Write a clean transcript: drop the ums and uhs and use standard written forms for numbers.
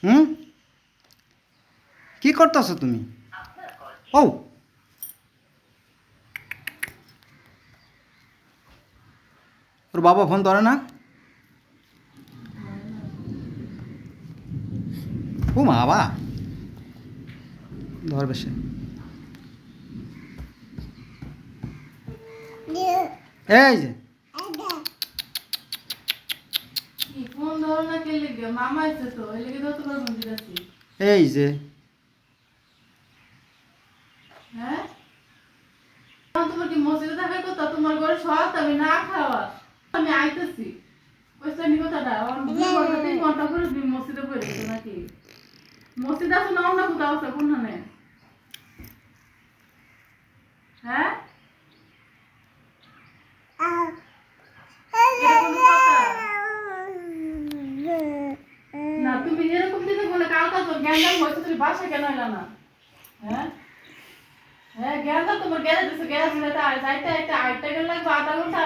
হুম, কি করতেছো তুমি? ও, ওর বাবা ফোন ধরে না? ও মা বাবা, ধরবে সে। এই যে ফোন ধরো না, কে লিখবে? মামা এসে তো এই লিখে ধরতে পারবো না দিদাসি। এই যে হ্যাঁ, তোমার কি মসজিদে থাকার কথা? তোমার ঘরে সব আমি না খাওয়া, আমি আইতেছি। ওইটা নি কথাটা আমার 2 ঘন্টা 3 ঘন্টা করে তুমি মসজিদে পড়ে গেছো নাকি? মসজিদ আছে না অন্য কোথাও আছে কোনখানে? হ্যাঁ, এটা কোনো কথা? না, তুমি এরকম দিতে বলে কালকা তোর জ্ঞান হয়েছে, তুমি বাসা কেন এলা না? হ্যাঁ, হ্যাঁ, জ্ঞান তোমার গ্যারেজ দিছে, গ্যারেজ দিলে যাইতে একটা 8 টাকা লাগবে, 0.5 ঘন্টা।